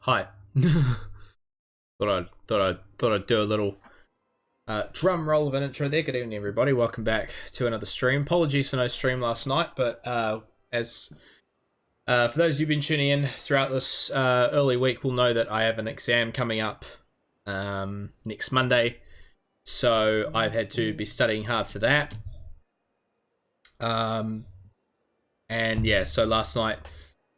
Hi. thought I'd do a little drum roll of an intro there. Good evening, everybody. Welcome back to another stream. Apologies for no stream last night, but as for those who've been tuning in throughout this early week, will know that I have an exam coming up next Monday, so I've had to be studying hard for that. And yeah, so last night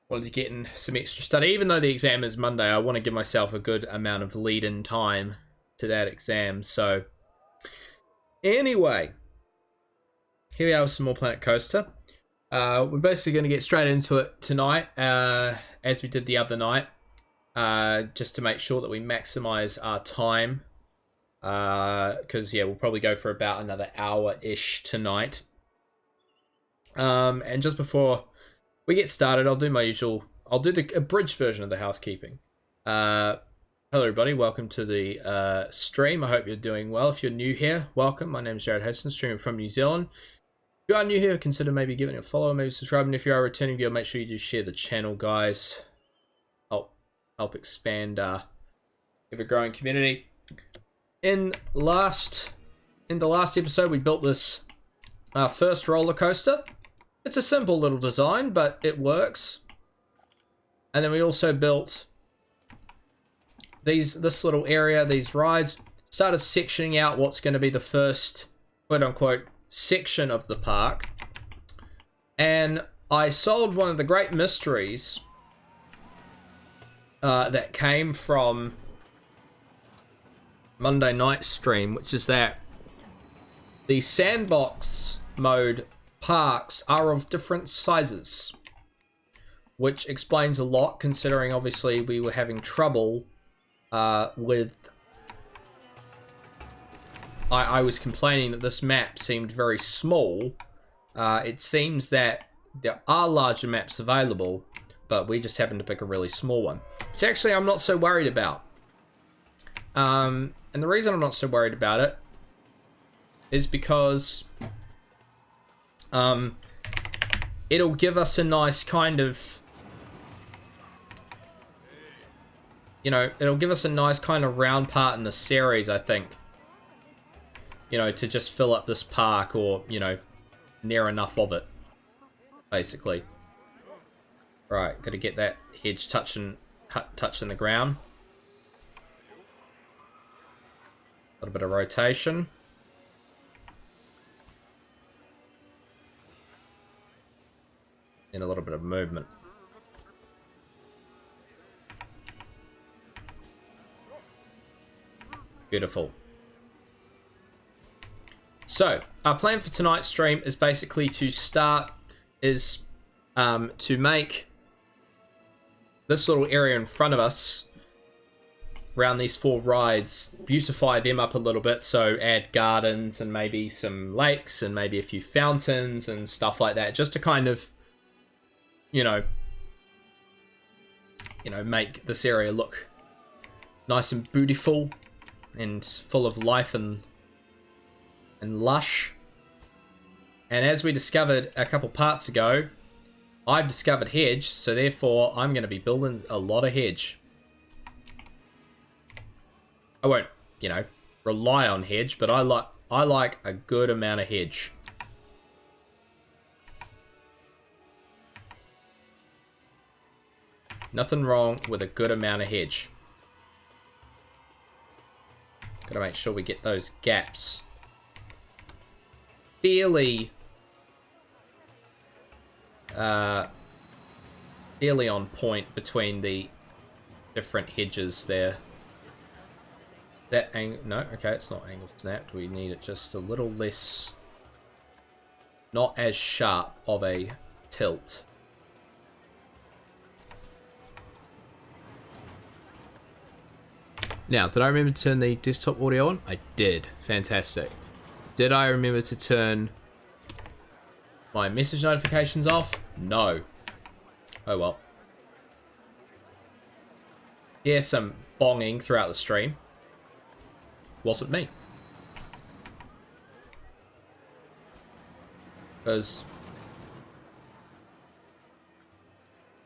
wanted to get in some extra study. Even though the exam is Monday, I want to give myself a good amount of lead-in time to that exam. So anyway, here we are with some more Planet Coaster. We're basically going to get straight into it tonight, as we did the other night, just to make sure that we maximize our time. Because yeah, we'll probably go for about another hour-ish tonight. And just before we get started, I'll do my usual. I'll do the abridged version of the housekeeping. Hello, everybody. Welcome to the stream. I hope you're doing well. If you're new here, welcome. My name is Jared Hostin, streaming from New Zealand. If you are new here, consider maybe giving it a follow, maybe subscribing. If you are a returning viewer, make sure you do share the channel, guys. Help expand ever-growing community. In the last episode, we built this first roller coaster. It's a simple little design, but it works. And then we also built this little area, these rides. Started sectioning out what's going to be the first quote-unquote section of the park. And I solved one of the great mysteries that came from Monday night stream, which is that the sandbox mode parks are of different sizes, which explains a lot, considering obviously we were having trouble with I was complaining that this map seemed very small. It seems that there are larger maps available, but we just happened to pick a really small one, which actually I'm not so worried about. And the reason I'm not so worried about it is because it'll give us a nice kind of, it'll give us a nice kind of round part in the series, I think. To just fill up this park, or, near enough of it, basically. Right, gotta get that hedge touching the ground. A little bit of rotation. And a little bit of movement. Beautiful. So, our plan for tonight's stream is basically to make this little area in front of us, around these 4 rides, beautify them up a little bit, so add gardens and maybe some lakes and maybe a few fountains and stuff like that, just to kind of, make this area look nice and beautiful and full of life and lush. And as we discovered a couple parts ago, I've discovered hedge, so therefore I'm going to be building a lot of hedge. I won't, rely on hedge, but I like a good amount of hedge. Nothing wrong with a good amount of hedge. Gotta make sure we get those gaps fairly on point between the different hedges there. That angle, no, okay, it's not angle snapped. We need it just a little less, not as sharp of a tilt. Now, did I remember to turn the desktop audio on? I did. Fantastic. Did I remember to turn my message notifications off? No. Oh well. Here's some bonging throughout the stream. Wasn't me. Because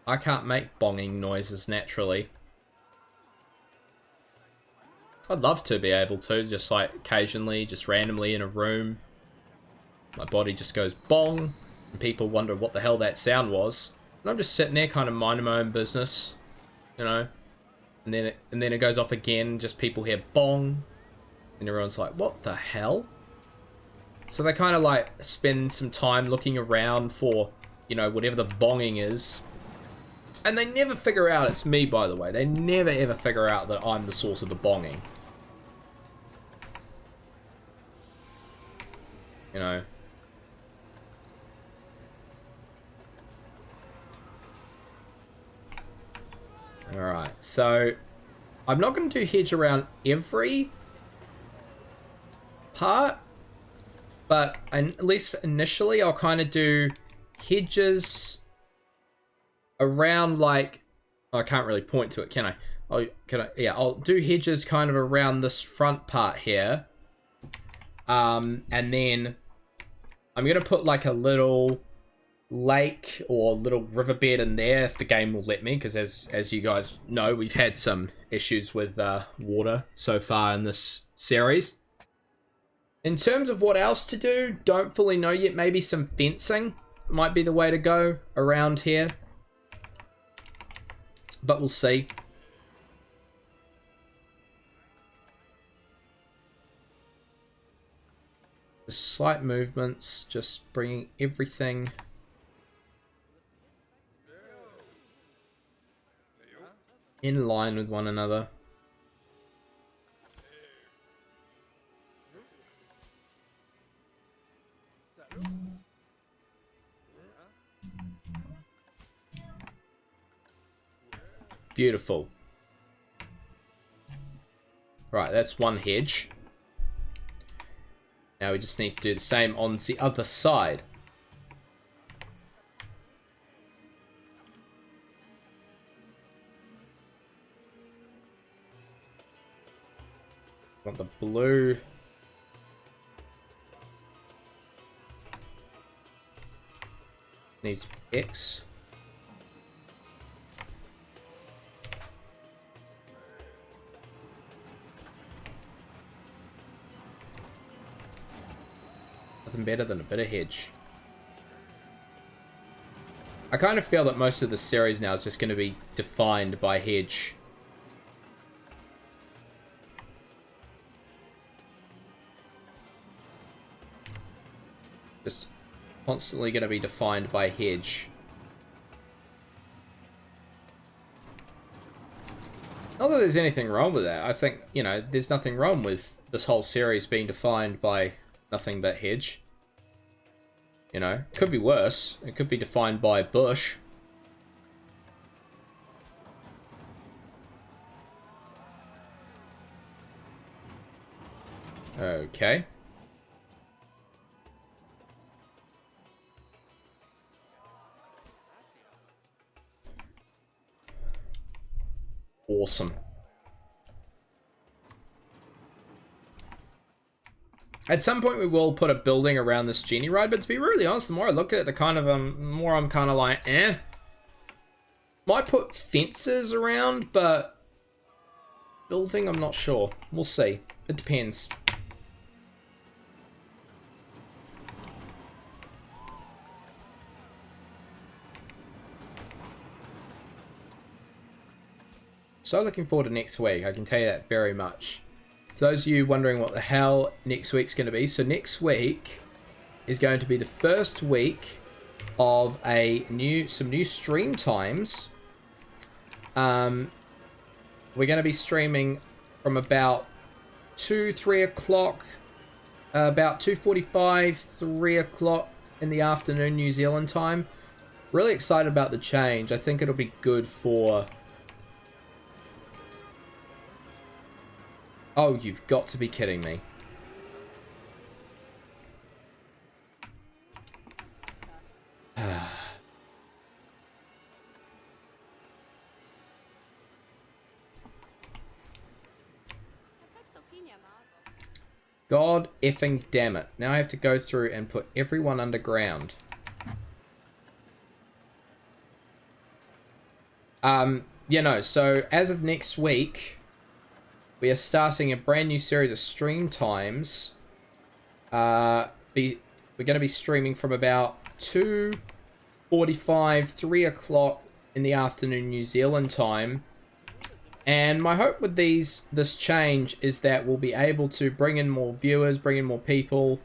I can't make bonging noises naturally. I'd love to be able to, just like occasionally, just randomly in a room. My body just goes bong, and people wonder what the hell that sound was. And I'm just sitting there kind of minding my own business, you know. And then it goes off again, just people hear bong. And everyone's like, what the hell? So they kind of like spend some time looking around for, you know, whatever the bonging is. And they never figure out it's me, by the way. They never ever figure out that I'm the source of the bonging. You know. Alright, so I'm not going to do hedge around every part, but at least initially I'll kind of do hedges around, like, I can't really point to it, can I? Yeah, I'll do hedges kind of around this front part here. And then I'm going to put like a little lake or little riverbed in there if the game will let me, because as you guys know, we've had some issues with water so far in this series. In terms of what else to do, don't fully know yet. Maybe some fencing might be the way to go around here, but we'll see. Just slight movements, just bringing everything in line with one another. Beautiful. Right, that's one hedge. Now we just need to do the same on the other side. Want the blue. Needs X. Nothing better than a bit of hedge. I kind of feel that most of the series now is just going to be defined by hedge. Just constantly going to be defined by hedge. Not that there's anything wrong with that. I think, you know, there's nothing wrong with this whole series being defined by nothing but hedge. You know, could be worse. It could be defined by bush. Okay. Awesome. At some point we will put a building around this genie ride, but to be really honest, the more I look at it, the kind of more I'm kind of like, eh. Might put fences around, but building, I'm not sure. We'll see. It depends. So looking forward to next week, I can tell you that very much. For those of you wondering what the hell next week's going to be, so next week is going to be the first week of some new stream times. We're going to be streaming from about 3 o'clock, about 2:45, 3 o'clock in the afternoon New Zealand time. Really excited about the change. I think it'll be good for... Oh, you've got to be kidding me. God effing damn it. Now I have to go through and put everyone underground. You know, so as of next week... we are starting a brand new series of stream times. We're going to be streaming from about 2:45, 3 o'clock in the afternoon New Zealand time. And my hope with this change is that we'll be able to bring in more viewers, bring in more people,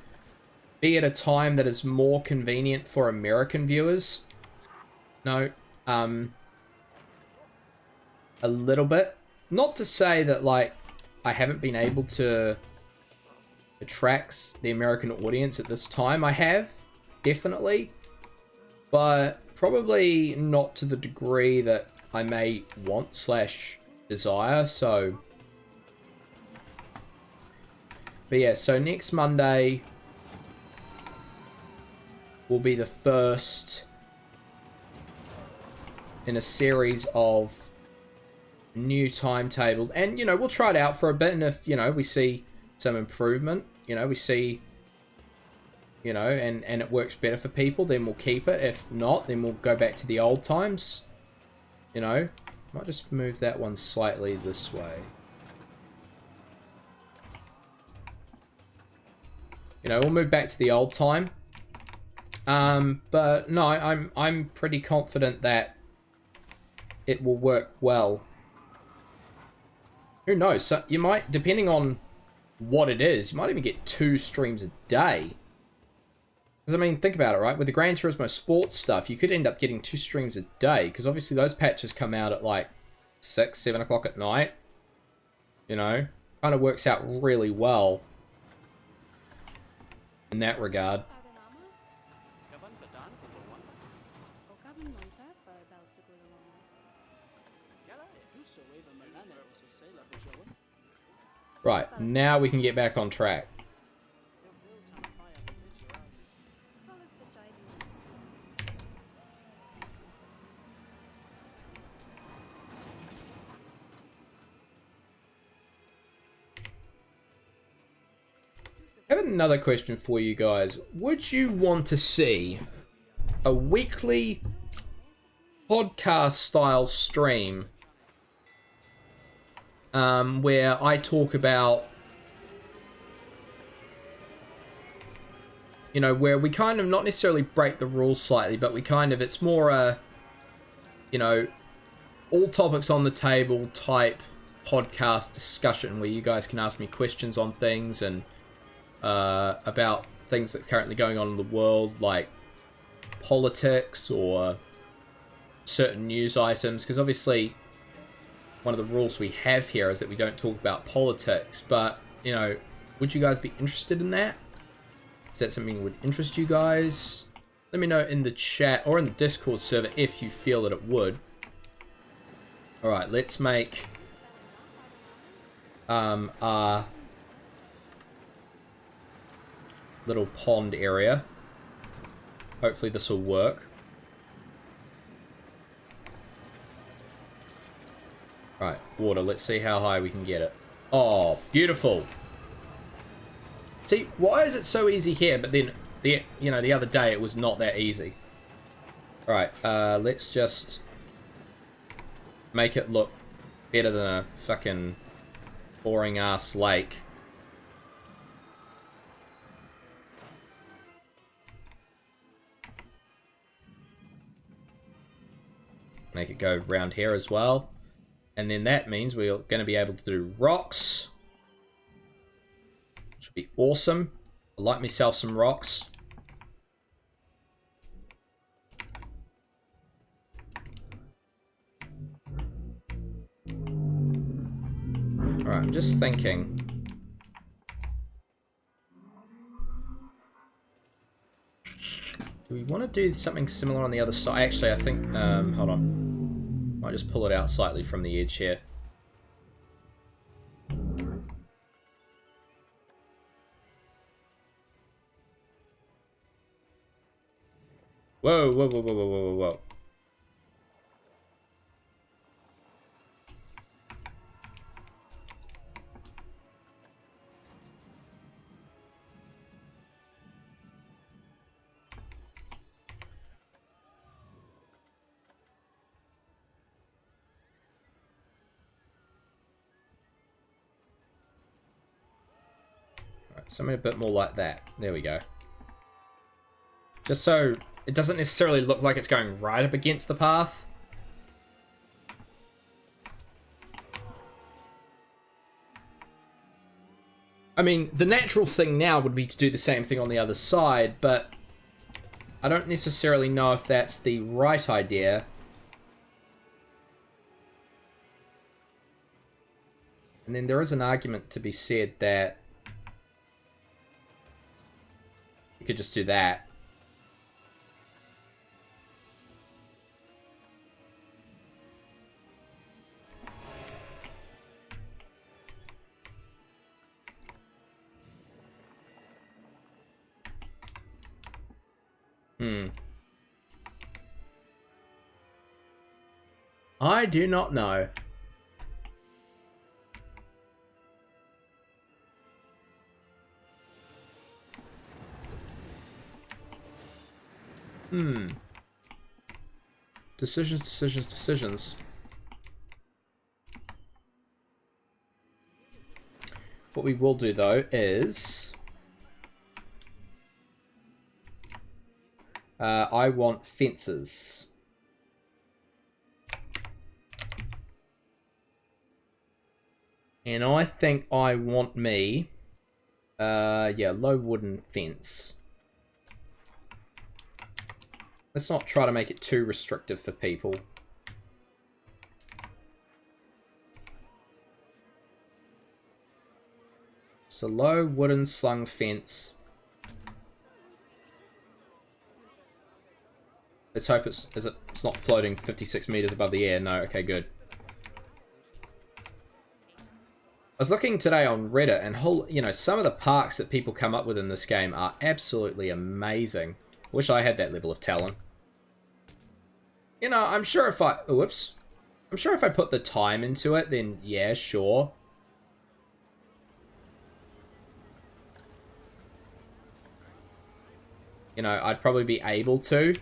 be at a time that is more convenient for American viewers. No, a little bit. Not to say that, like, I haven't been able to attract the American audience at this time. I have, definitely. But probably not to the degree that I may want / desire, so... But yeah, so next Monday will be the first in a series of new timetables, and you know, we'll try it out for a bit, and if, you know, we see some improvement, you know, we see, you know, and it works better for people, then we'll keep it. If not, then we'll go back to the old times, you know. Might just move that one slightly this way, you know, we'll move back to the old time. But no, I'm pretty confident that it will work well. Who knows? So you might, depending on what it is, you might even get 2 streams a day. Because, I mean, think about it, right? With the Gran Turismo sports stuff, you could end up getting 2 streams a day. Because obviously those patches come out at like 6, 7 o'clock at night. You know? Kind of works out really well in that regard. Right, now we can get back on track. I have another question for you guys. Would you want to see a weekly podcast style stream where I talk about, you know, where we kind of not necessarily break the rules slightly, but we kind of, it's more a, you know, all topics on the table type podcast discussion where you guys can ask me questions on things and about things that's currently going on in the world, like politics or certain news items, because obviously one of the rules we have here is that we don't talk about politics, but, you know, would you guys be interested in that? Is that something that would interest you guys? Let me know in the chat or in the Discord server if you feel that it would. Alright, let's make our little pond area. Hopefully this will work. Right, water. Let's see how high we can get it. Oh, beautiful. See, why is it so easy here, but then the other day it was not that easy. Right, let's just make it look better than a fucking boring ass lake. Make it go round here as well. And then that means we're going to be able to do rocks. Which would be awesome. I like myself some rocks. Alright, I'm just thinking. Do we want to do something similar on the other side? Actually, I think, hold on. Might just pull it out slightly from the edge here. Whoa, whoa, whoa, whoa, whoa, whoa, whoa. Something a bit more like that. There we go. Just so it doesn't necessarily look like it's going right up against the path. I mean, the natural thing now would be to do the same thing on the other side, but I don't necessarily know if that's the right idea. And then there is an argument to be said that you could just do that. I do not know. Decisions, decisions, decisions. What we will do, though, is... I want fences. And I think I want me... yeah, low wooden fence. Let's not try to make it too restrictive for people. So low wooden slung fence. Let's hope it's not floating 56 meters above the air. No, okay, good. I was looking today on Reddit, and some of the parks that people come up with in this game are absolutely amazing. Wish I had that level of talent. You know, I'm sure if I... Whoops. I'm sure if I put the time into it, then yeah, sure. You know, I'd probably be able to.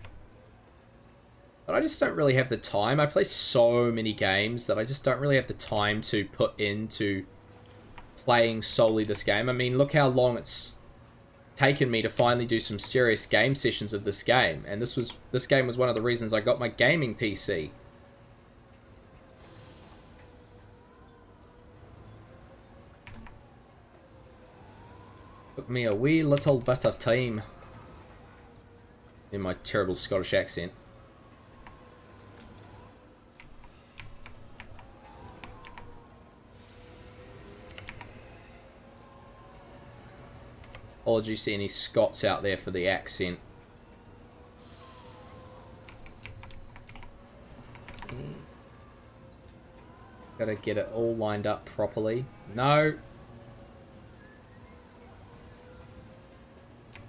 But I just don't really have the time. I play so many games that I just don't really have the time to put into playing solely this game. I mean, look how long it's taken me to finally do some serious game sessions of this game, and this game was one of the reasons I got my gaming PC. Took me a wee little bit of time. In my terrible Scottish accent. Apologies to any Scots out there for the accent. Gotta get it all lined up properly. No!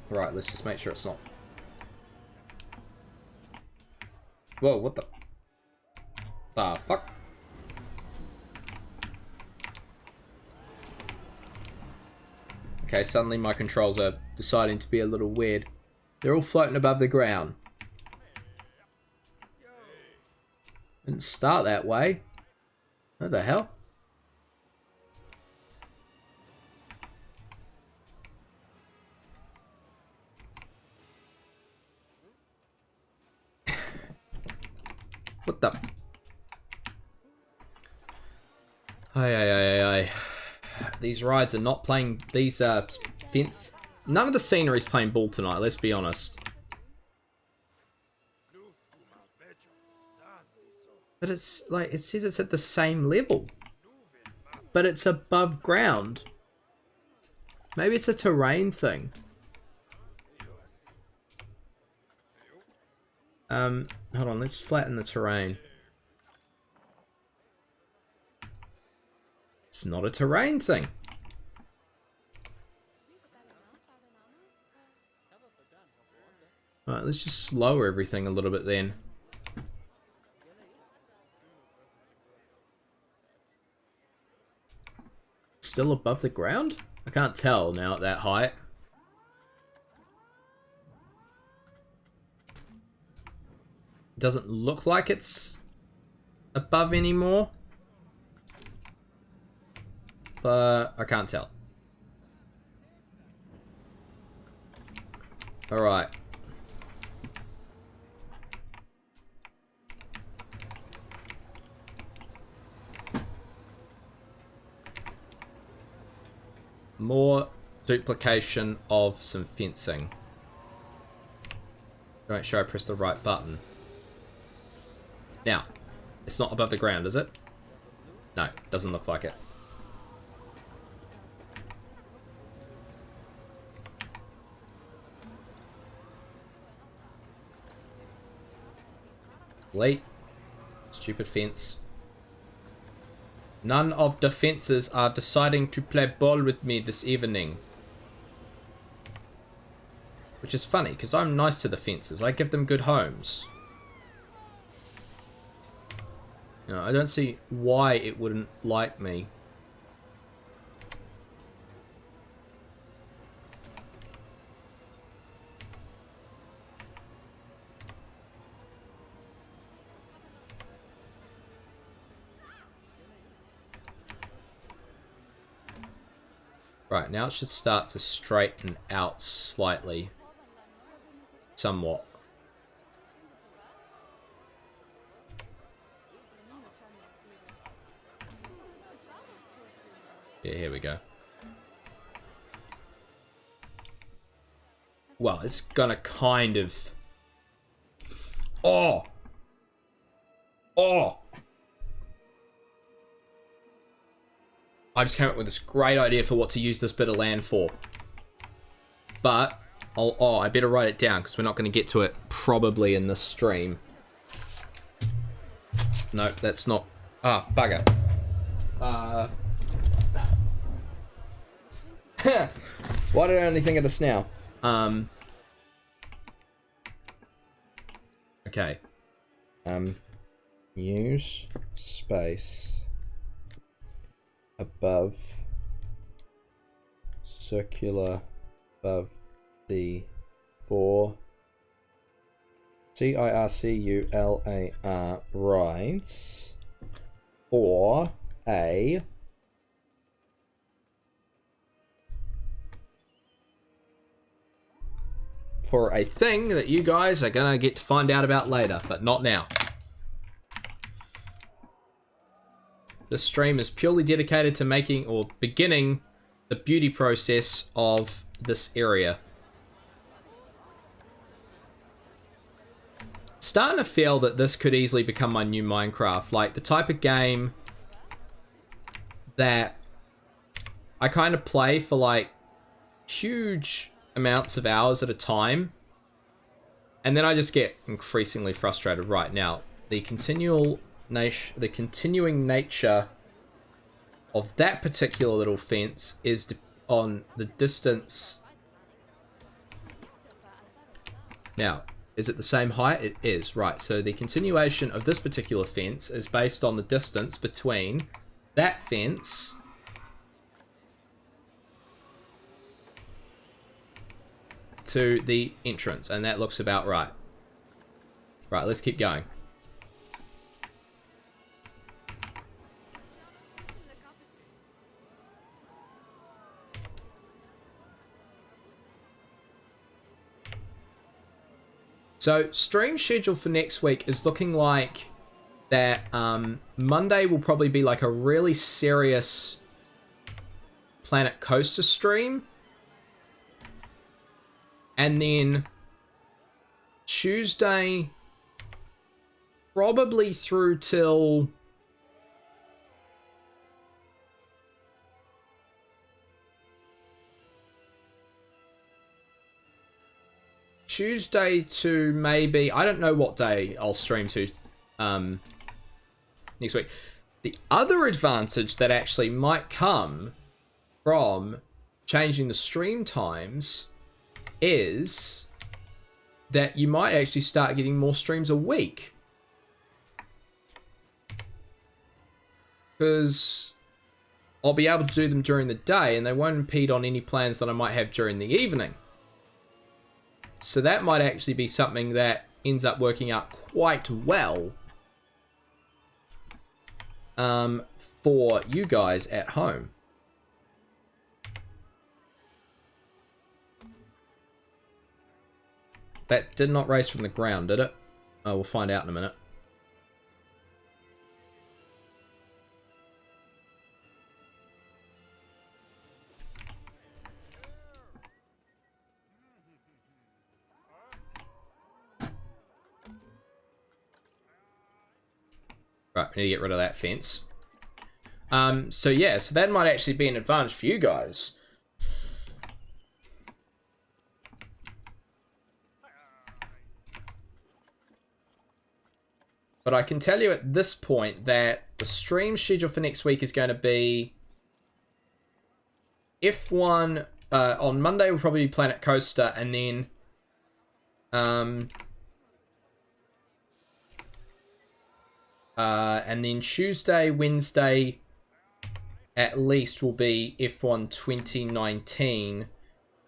Right, let's just make sure it's not... Whoa, what the... Ah, fuck. Okay, suddenly my controls are deciding to be a little weird. They're all floating above the ground. Didn't start that way. What the hell? What the... Aye. These rides are not playing... These, fence... None of the scenery's playing ball tonight, let's be honest. But it's, like, it says it's at the same level. But it's above ground. Maybe it's a terrain thing. Hold on, let's flatten the terrain. It's not a terrain thing. Alright, let's just lower everything a little bit then. Still above the ground? I can't tell now at that height. It doesn't look like it's above anymore. But I can't tell. All right. More duplication of some fencing. Make sure I press the right button. Now, it's not above the ground, is it? No, doesn't look like it. Late. Stupid fence. None of the fences are deciding to play ball with me this evening. Which is funny, because I'm nice to the fences. I give them good homes. You know, I don't see why it wouldn't like me. Right, now it should start to straighten out slightly. Somewhat. Yeah, here we go. Well, it's gonna kind of... Oh! Oh! I just came up with this great idea for what to use this bit of land for. But, I better write it down, because we're not going to get to it probably in this stream. No, that's not... Ah, bugger. Why did I only think of this now? Okay. Use space above circular above the four circular rides for a thing that you guys are gonna get to find out about later, but not now. This stream is purely dedicated to making or beginning the beauty process of this area. Starting to feel that this could easily become my new Minecraft, like the type of game that I kind of play for like huge amounts of hours at a time, and then I just get increasingly frustrated. Right now, the continuing nature of that particular little fence is on the distance. Now, is it the same height? It is, right. So the continuation of this particular fence is based on the distance between that fence to the entrance, and that looks about right. Right, let's keep going. So, stream schedule for next week is looking like that Monday will probably be like a really serious Planet Coaster stream. And then Tuesday, probably through till Tuesday to maybe, I don't know what day I'll stream to next week. The other advantage that actually might come from changing the stream times is that you might actually start getting more streams a week. Because I'll be able to do them during the day and they won't impede on any plans that I might have during the evening. So that might actually be something that ends up working out quite well for you guys at home. That did not raise from the ground, did it? Oh, we'll find out in a minute. Right, we need to get rid of that fence. So yeah, so that might actually be an advantage for you guys. But I can tell you at this point that the stream schedule for next week is going to be F1 on Monday. We'll probably be Planet Coaster, and then Tuesday, Wednesday, at least will be F1 2019.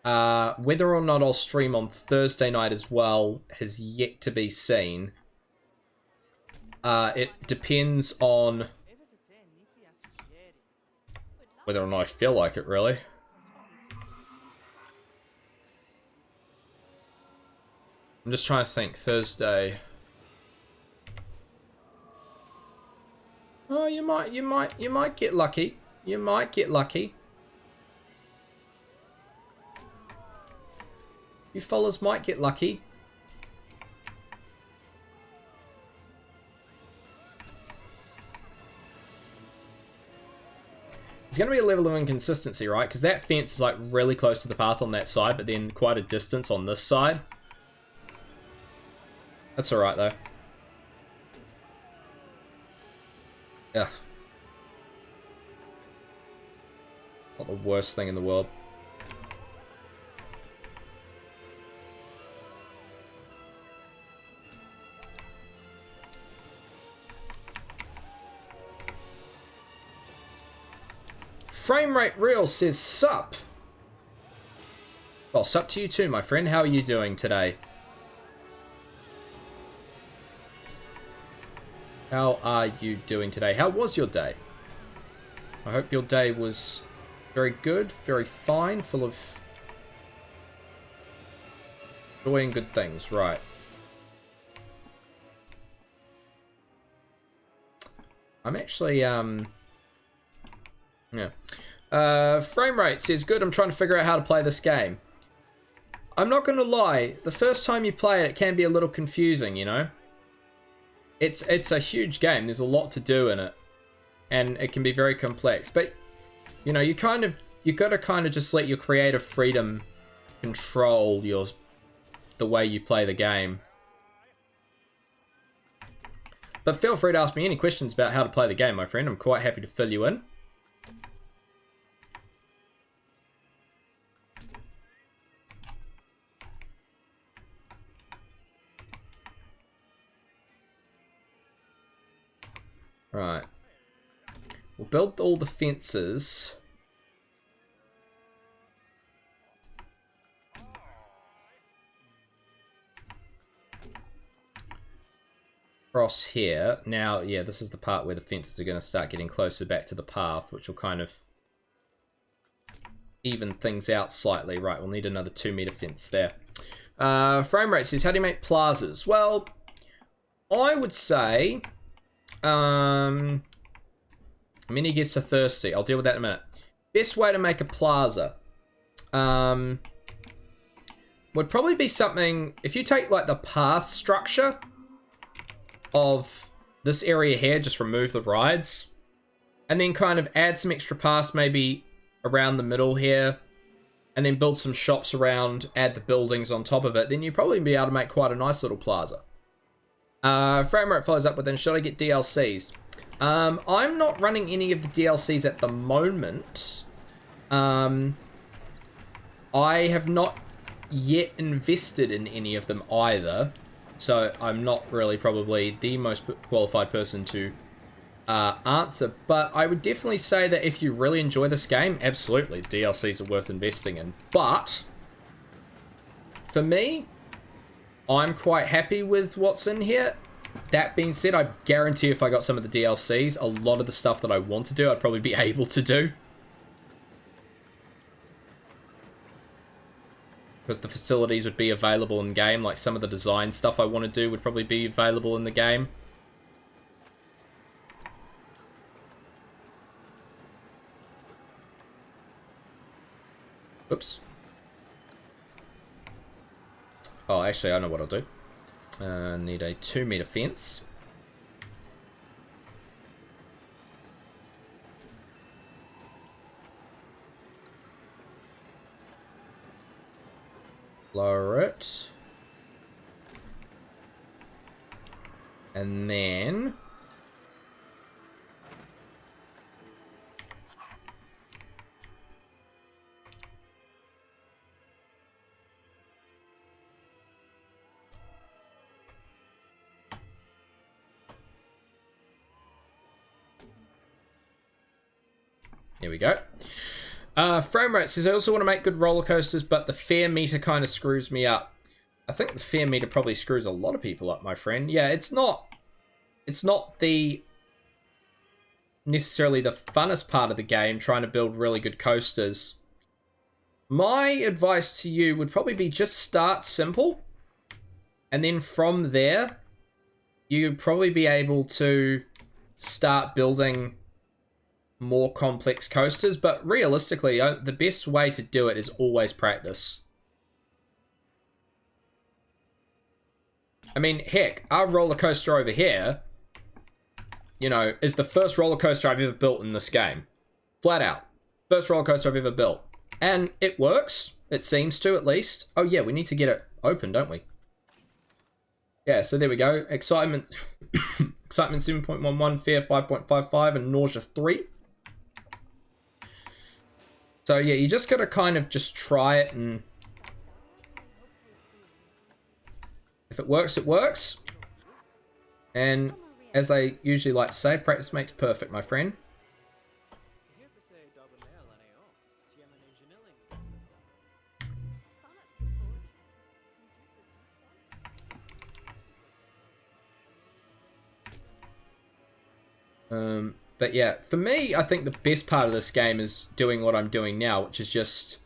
Whether or not I'll stream on Thursday night as well has yet to be seen. It depends on whether or not I feel like it, really. I'm just trying to think. Thursday. Oh, you might get lucky. You might get lucky. You fellas might get lucky. There's going to be a level of inconsistency, right? Because that fence is like really close to the path on that side, but then quite a distance on this side. That's alright though. Ugh. Not the worst thing in the world. Frame Rate Real says sup. Well, sup to you too, my friend. How are you doing today? How are you doing today? How was your day? I hope your day was very good, very fine, full of joy and good things. Right. I'm actually, yeah. Frame rate says, good, I'm trying to figure out how to play this game. I'm not going to lie, the first time you play it, it can be a little confusing, you know? It's a huge game, there's a lot to do in it. And it can be very complex. But, you know, you got to kind of just let your creative freedom control the way you play the game. But feel free to ask me any questions about how to play the game, my friend. I'm quite happy to fill you in. Right. We'll build all the fences. Across here. Now, yeah, this is the part where the fences are going to start getting closer back to the path, which will kind of even things out slightly. Right, we'll need another 2-meter fence there. Frame rate says, how do you make plazas? Well, I would say... Mini gets are thirsty. I'll deal with that in a minute. Best way to make a plaza would probably be something, if you take like the path structure of this area here, just remove the rides, and then kind of add some extra paths maybe around the middle here, and then build some shops around, add the buildings on top of it, then you'd probably be able to make quite a nice little plaza. Frame rate follows up with, then should I get DLCs? I'm not running any of the DLCs at the moment. I have not yet invested in any of them either, so I'm not really probably the most qualified person to answer, but I would definitely say that if you really enjoy this game, absolutely, DLCs are worth investing in. But for me, I'm quite happy with what's in here. That being said, I guarantee if I got some of the DLCs, a lot of the stuff that I want to do, I'd probably be able to do. because the facilities would be available in game. Like some of the design stuff I want to do would probably be available in the game. Oops. Oh, actually, I know what I'll do. Need a 2-meter fence. Lower it. And then... Here we go. Frame rate says, I also want to make good roller coasters, but the fare meter kind of screws me up. I think the fare meter probably screws a lot of people up, my friend. Yeah, it's not the necessarily the funnest part of the game, trying to build really good coasters. My advice to you would probably be just start simple, and then from there, you'd probably be able to start building more complex coasters. But realistically, the best way to do it is always practice. I mean, heck, our roller coaster over here, you know, is the first roller coaster I've ever built in this game. Flat out. First roller coaster I've ever built. And it works. It seems to, at least. Oh yeah, we need to get it open, don't we? Yeah, so there we go. Excitement Excitement 7.11, Fear 5.55, and Nausea 3. So yeah, you just gotta kind of just try it, and if it works, it works. And as I usually like to say, practice makes perfect, my friend. But yeah, for me, I think the best part of this game is doing what I'm doing now, which is just...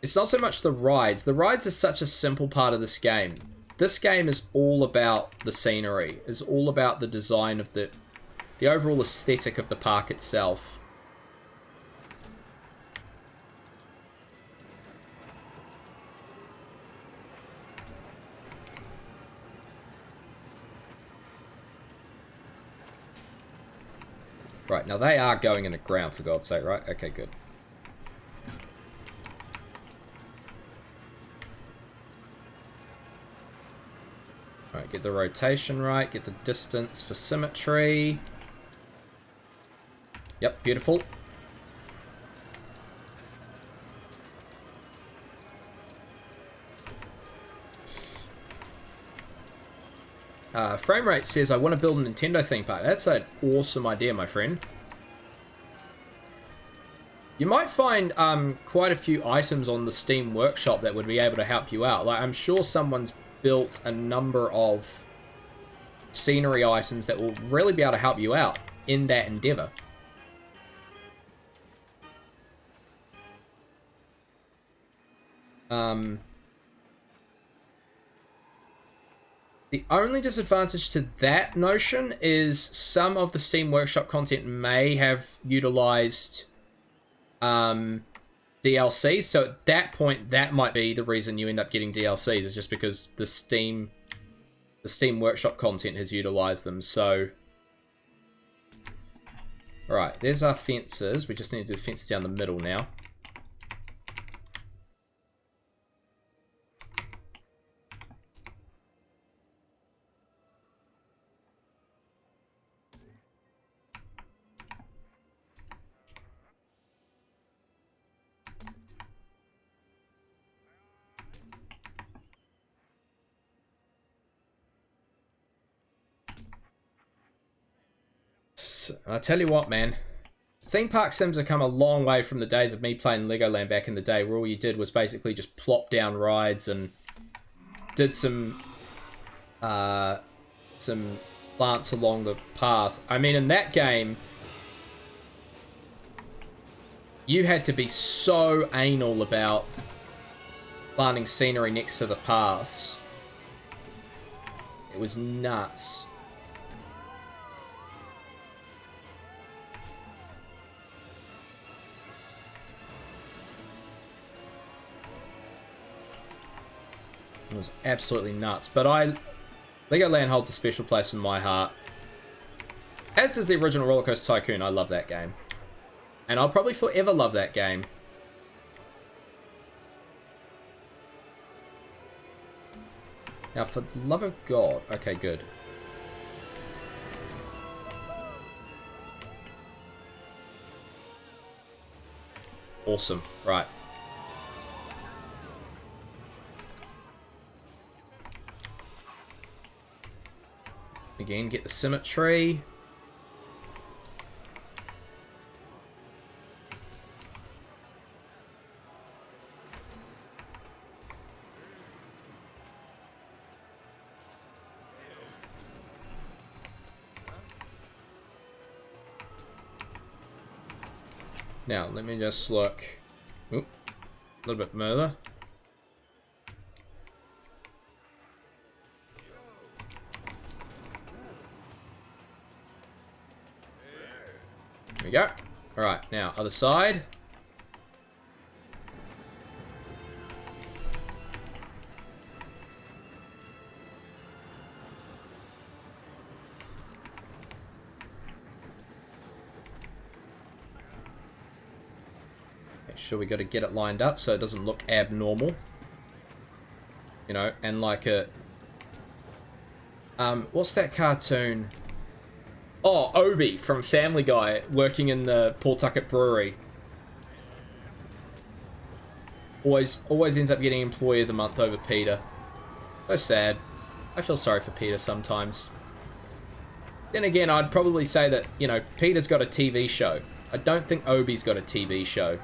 It's not so much the rides. The rides are such a simple part of this game. This game is all about the scenery. It's all about the design of the overall aesthetic of the park itself. Right, now they are going in the ground, for God's sake, right? Okay, good. Alright, get the rotation right, get the distance for symmetry. Yep, beautiful. Framerate says, I want to build a Nintendo theme park. That's an awesome idea, my friend. You might find quite a few items on the Steam Workshop that would be able to help you out. Like, I'm sure someone's built a number of scenery items that will really be able to help you out in that endeavor. The only disadvantage to that notion is some of the Steam Workshop content may have utilized DLC, so at that point, that might be the reason you end up getting DLCs, is just because the Steam Workshop content has utilized them. So, alright, there's our fences. We just need to do the fences down the middle now. I tell you what, man. Theme park sims have come a long way from the days of me playing Legoland back in the day, where all you did was basically just plop down rides and did some plants along the path. I mean, in that game, you had to be so anal about planting scenery next to the paths. It was nuts. It was absolutely nuts. But Legoland holds a special place in my heart. As does the original Roller Coaster Tycoon. I love that game. And I'll probably forever love that game. Now, for the love of God... Okay, good. Awesome. Right. Again, get the symmetry. Now, let me just look. Oop, a little bit further. There we go. Alright, now, other side. Sure, we got to get it lined up so it doesn't look abnormal, you know. And like a what's that cartoon? Oh, Obi from Family Guy working in the Pawtucket Brewery. Always ends up getting Employee of the Month over Peter. So sad. I feel sorry for Peter sometimes. Then again, I'd probably say that, you know, Peter's got a TV show. I don't think Obi's got a TV show.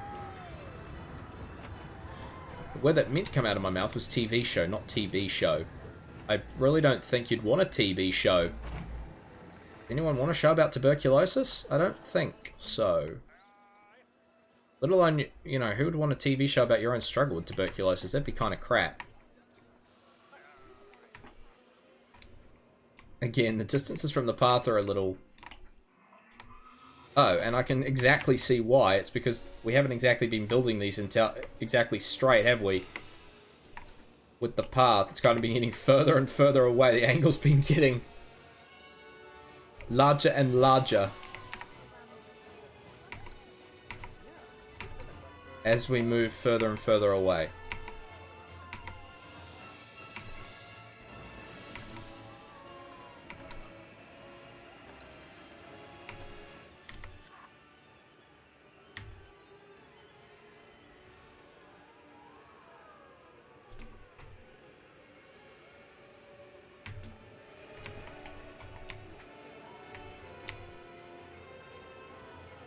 The word that meant to come out of my mouth was TV show, not TV show. I really don't think you'd want a TV show. Anyone want a show about tuberculosis? I don't think so. Let alone, you know, who would want a TV show about your own struggle with tuberculosis? That'd be kind of crap. Again, the distances from the path are a little... Oh, and I can exactly see why. It's because we haven't exactly been building these exactly straight, have we? With the path, it's kind of been getting further and further away. The angle's been getting larger and larger as we move further and further away.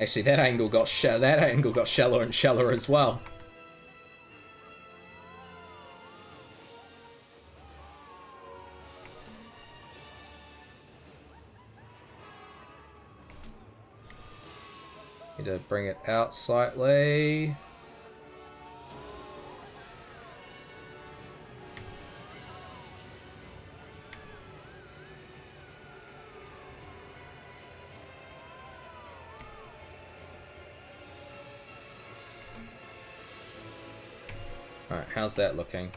Actually, that angle got shallower and shallower as well. Need to bring it out slightly. Alright, how's that looking? A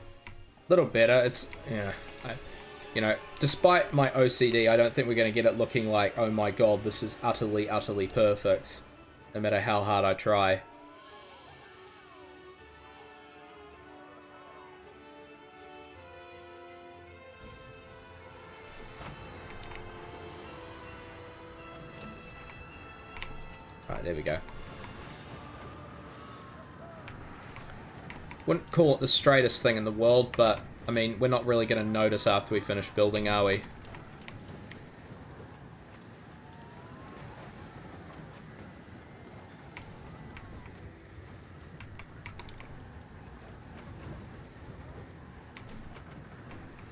little better. It's, yeah, you know, despite my OCD, I don't think we're going to get it looking like, oh my god, this is utterly, utterly perfect. No matter how hard I try. Alright, there we go. Wouldn't call it the straightest thing in the world, but, I mean, we're not really going to notice after we finish building, are we?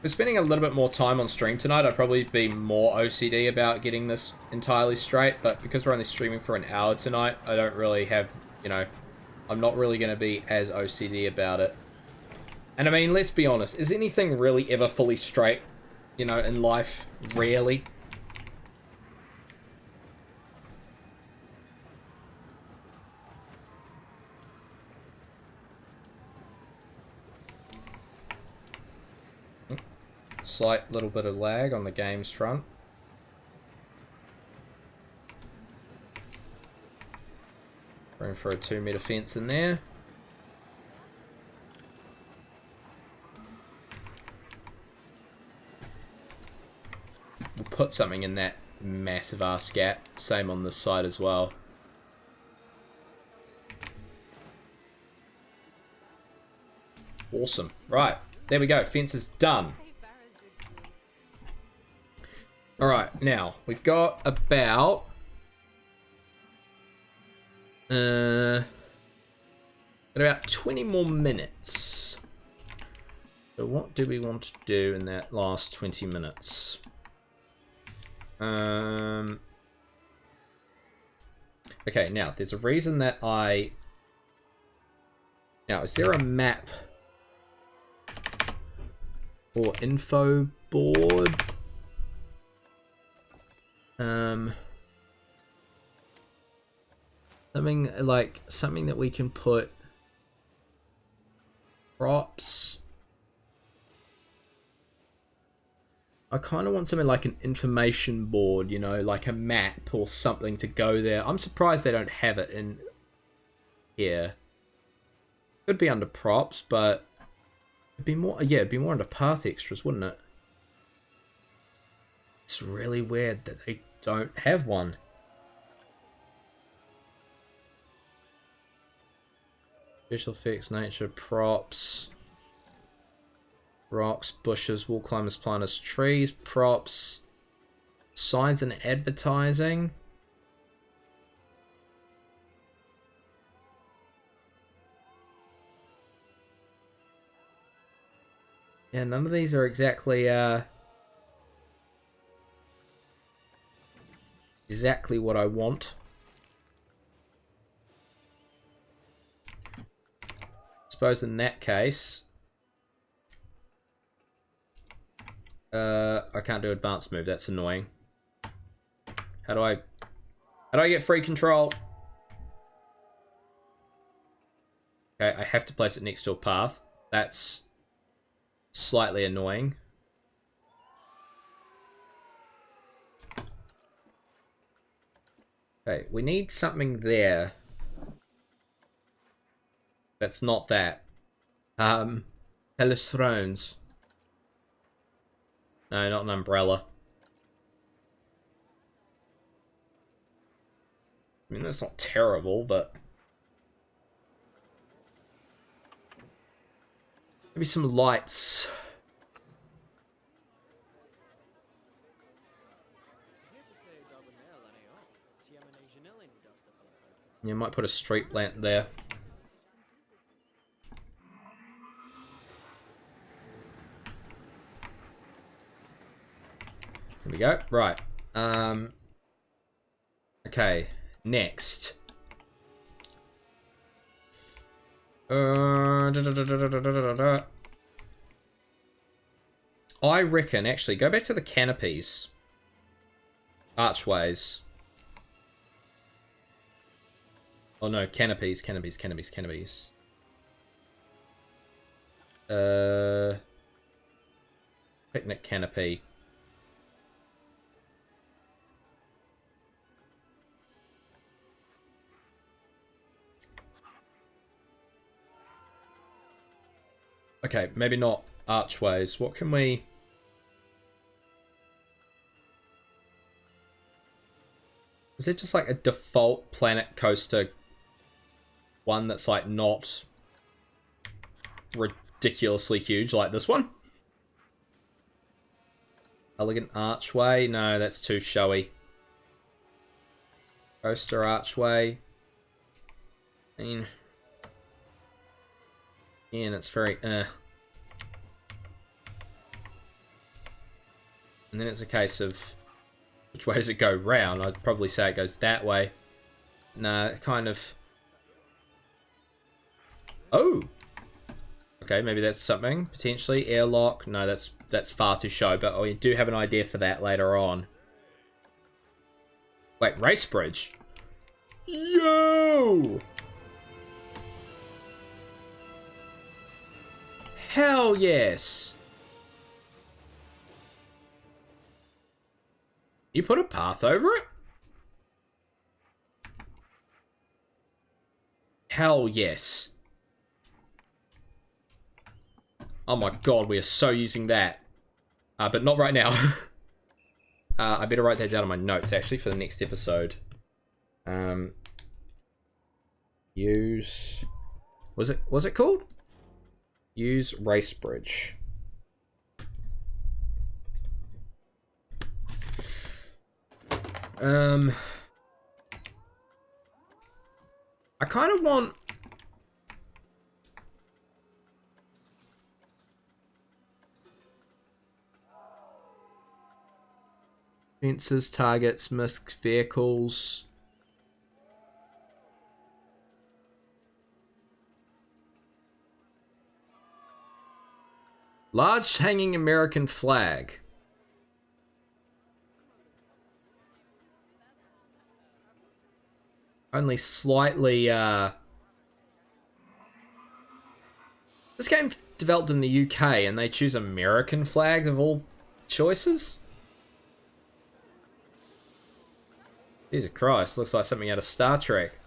We're spending a little bit more time on stream tonight. I'd probably be more OCD about getting this entirely straight, but because we're only streaming for an hour tonight, I don't really have, you know, I'm not really going to be as OCD about it. And I mean, let's be honest, is anything really ever fully straight, you know, in life? Rarely. Slight little bit of lag on the game's front. Room for a 2-meter fence in there. We'll put something in that massive ass gap. Same on this side as well. Awesome. Right. There we go. Fence is done. Alright. Now, we've got about... about 20 more minutes. So what do we want to do in that last 20 minutes? Okay, now, there's a reason that I... Now, is there a map or info board? Something that we can put props. I kind of want something like an information board, you know, like a map or something to go there. I'm surprised they don't have it in here. Could be under props, but it'd be more, yeah, it'd be more under path extras, wouldn't it? It's really weird that they don't have one. Special effects, nature, props, rocks, bushes, wall climbers, planters, trees, props, signs and advertising. Yeah, none of these are exactly exactly what I want. Suppose in that case, I can't do advanced move. That's annoying. How do I get free control? Okay, I have to place it next to a path. That's slightly annoying. Okay, we need something there. That's not that. Thrones. No, not an umbrella. I mean, that's not terrible, but... Maybe some lights. You might put a street lamp there. There we go. Right. Okay. Next. I reckon, actually, go back to the canopies. Archways. Oh no, canopies. Picnic canopy. Okay, maybe not archways. What can we... Is it just like a default planet coaster one that's like not ridiculously huge like this one? Elegant archway? No, that's too showy. Coaster archway. I mean... Yeah, and it's very, And then it's a case of, which way does it go round? I'd probably say it goes that way. Nah, kind of... Oh! Okay, Okay, maybe that's something. Potentially. Airlock. No, that's far too show, but we do have an idea for that later on. Wait, race bridge? Yo! Hell yes! You put a path over it? Hell yes. Oh my god, we are so using that. But not right now. I better write that down on my notes, actually, for the next episode. Use... Was it called? Use race bridge. I kind of want... Fences, targets, missed vehicles. Large hanging American flag. Only slightly, This game developed in the UK and they choose American flags of all choices? Jesus Christ, looks like something out of Star Trek.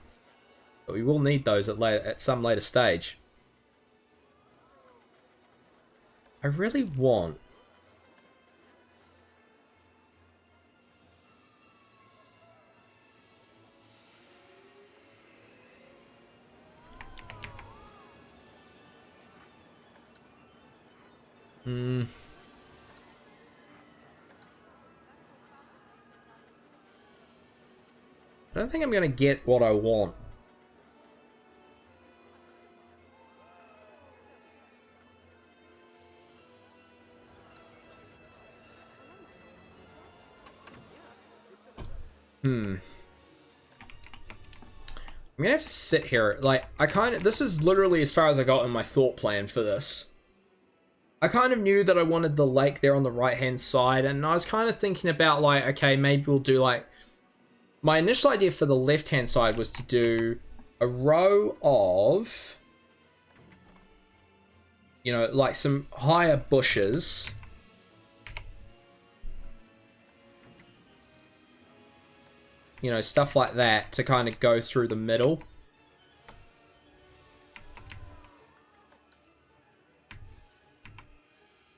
But we will need those at some later stage. I really want... I don't think I'm going to get what I want. I'm gonna have to sit here. Like, this is literally as far as I got in my thought plan for this. I kind of knew that I wanted the lake there on the right-hand side, and I was kind of thinking about, like, okay, maybe we'll do, like... My initial idea for the left-hand side was to do a row of... You know, like some higher bushes... You know, stuff like that to kind of go through the middle.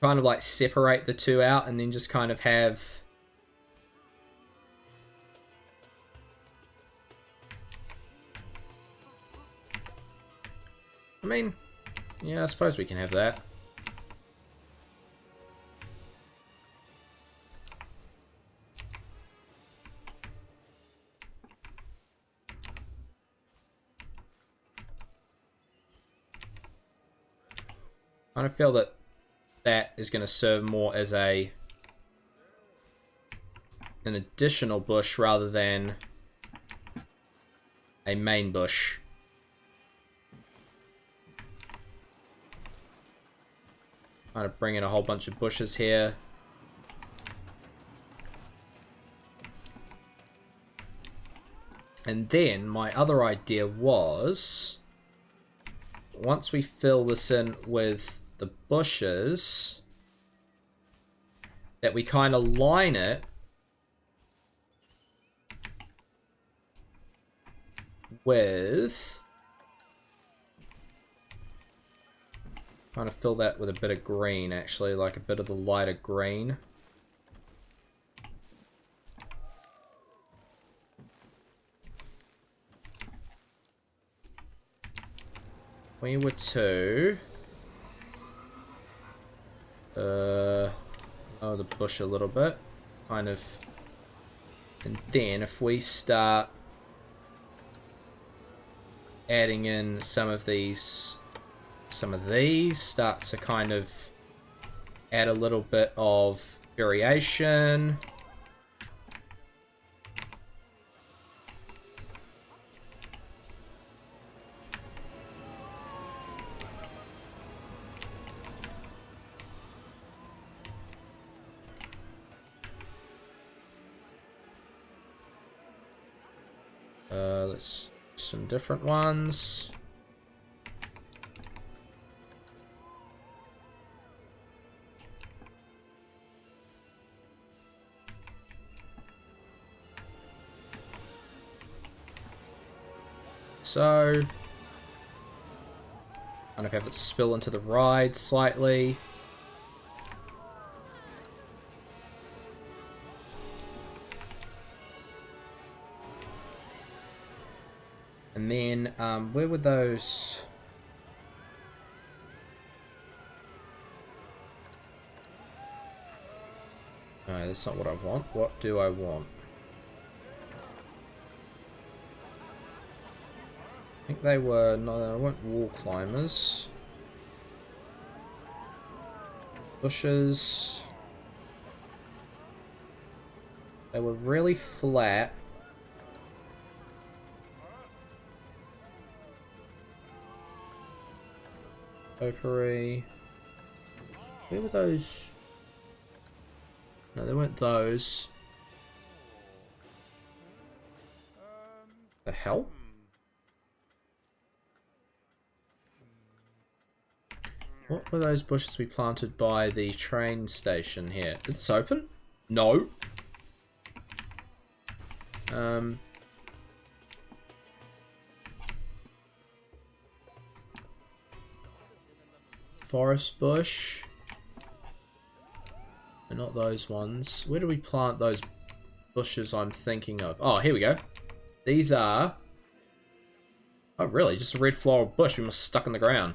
Kind of like separate the two out and then just kind of have... I mean, yeah, I suppose we can have that. I kind of feel that that is going to serve more as an additional bush rather than a main bush. Kind of bring in a whole bunch of bushes here. And then my other idea was, once we fill this in with the bushes, that we kind of line it with, kind of fill that with a bit of green, actually, like a bit of the lighter green. We were to lower the bush a little bit, kind of, and then if we start adding in some of these start to kind of add a little bit of variation. Let's some different ones. So, kind of have it spill into the ride slightly. And then, where would those... No, that's not what I want. What do I want? I think they were... No, I want wall climbers. Bushes. They were really flat. Potpourri. Where were those? No, they weren't those. The hell? What were those bushes we planted by the train station here? Is this open? No. Forest bush. And not those ones. Where do we plant those bushes I'm thinking of? Oh, here we go. These are... Oh, really? Just a red floral bush we must have stuck in the ground.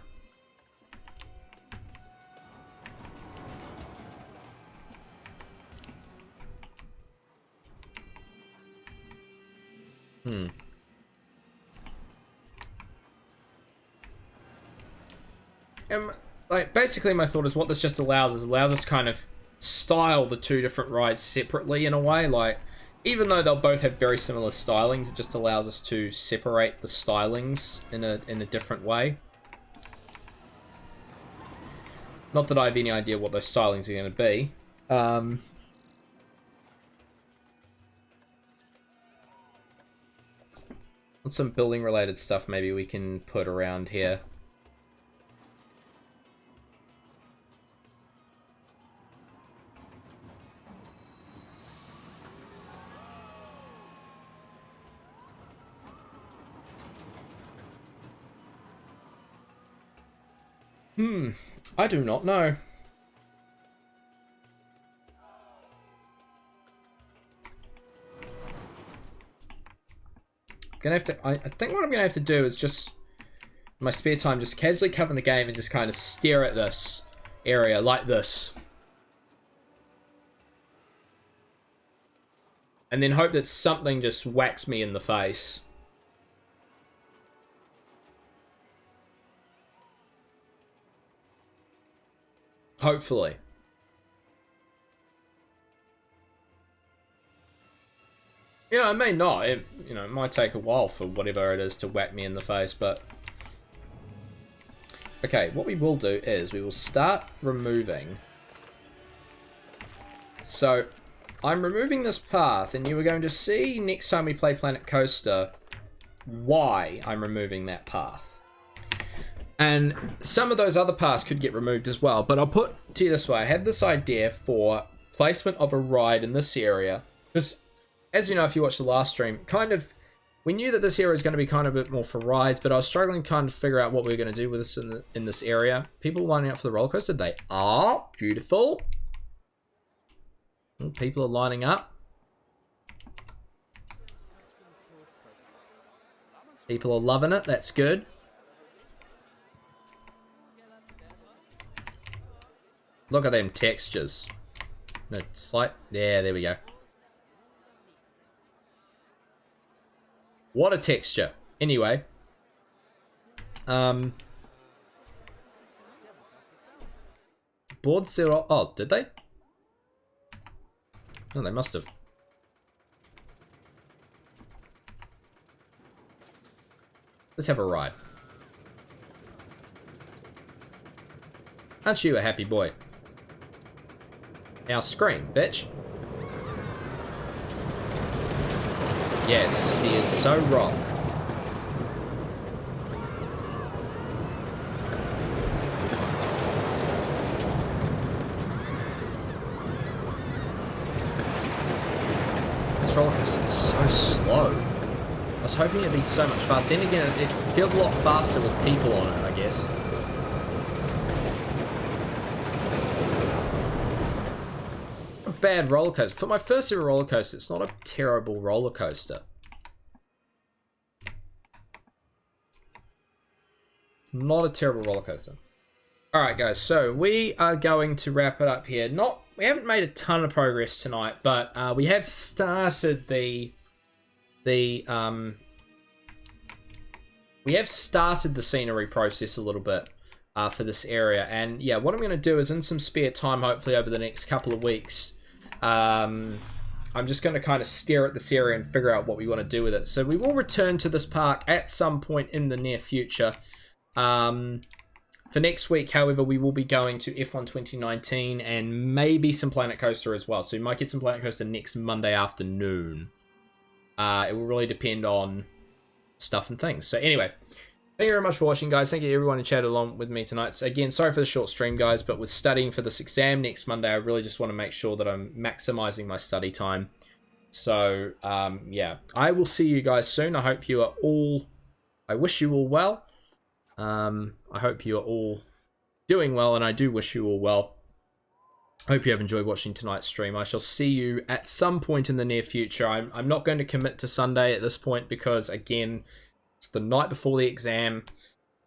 Like, basically my thought is what this just allows us to kind of style the two different rides separately in a way. Like, even though they'll both have very similar stylings, it just allows us to separate the stylings in a different way. Not that I have any idea what those stylings are going to be. Some building related stuff maybe we can put around here. I do not know. Gonna have to. I think what I'm gonna have to do is just in my spare time, just casually cover the game and just kind of stare at this area like this, and then hope that something just whacks me in the face. Hopefully. You know, it may not. It might take a while for whatever it is to whack me in the face, but... Okay, what we will do is we will start removing. So, I'm removing this path, and you are going to see next time we play Planet Coaster why I'm removing that path. And some of those other paths could get removed as well, but I'll put it to you this way. I had this idea for placement of a ride in this area, because, as you know, if you watched the last stream, we knew that this area is going to be kind of a bit more for rides, but I was struggling to kind of figure out what we were going to do with this in this area. People lining up for the roller coaster, they are beautiful. People are lining up. People are loving it. That's good. Look at them textures. No, yeah, there we go. What a texture. Anyway. Board zero. Oh, did they? No, they must have. Let's have a ride. Aren't you a happy boy? Now scream, bitch. Yes, he is so wrong. This roller coaster is so slow. I was hoping it'd be so much fun. Then again, it feels a lot faster with people on it, I guess. A bad roller coaster. For my first ever roller coaster, it's not a terrible roller coaster. Not a terrible roller coaster. Alright guys, so we are going to wrap it up here. We haven't made a ton of progress tonight, but we have started the scenery process a little bit for this area. And yeah, what I'm going to do is in some spare time, hopefully over the next couple of weeks, I'm just going to kind of stare at this area and figure out what we want to do with it. So we will return to this park at some point in the near future. For next week, however, we will be going to F1 2019 and maybe some Planet Coaster as well. So we might get some Planet Coaster next Monday afternoon. It will really depend on stuff and things. So anyway, thank you very much for watching, guys. Thank you to everyone who chatted along with me tonight. So again, sorry for the short stream, guys, but with studying for this exam next Monday, I really just want to make sure that I'm maximizing my study time. So yeah, I will see you guys soon. I wish you all well. I hope you are all doing well, and I do wish you all well. I hope you have enjoyed watching tonight's stream. I shall see you at some point in the near future. I'm not going to commit to Sunday at this point because, again, it's the night before the exam,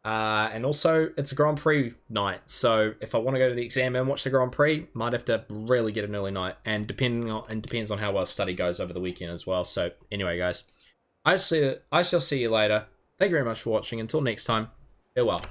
and also it's a Grand Prix night. So if I want to go to the exam and watch the Grand Prix, might have to really get an early night, and depends on how well study goes over the weekend as well. So anyway, guys, I shall see you later. Thank you very much for watching. Until next time, farewell.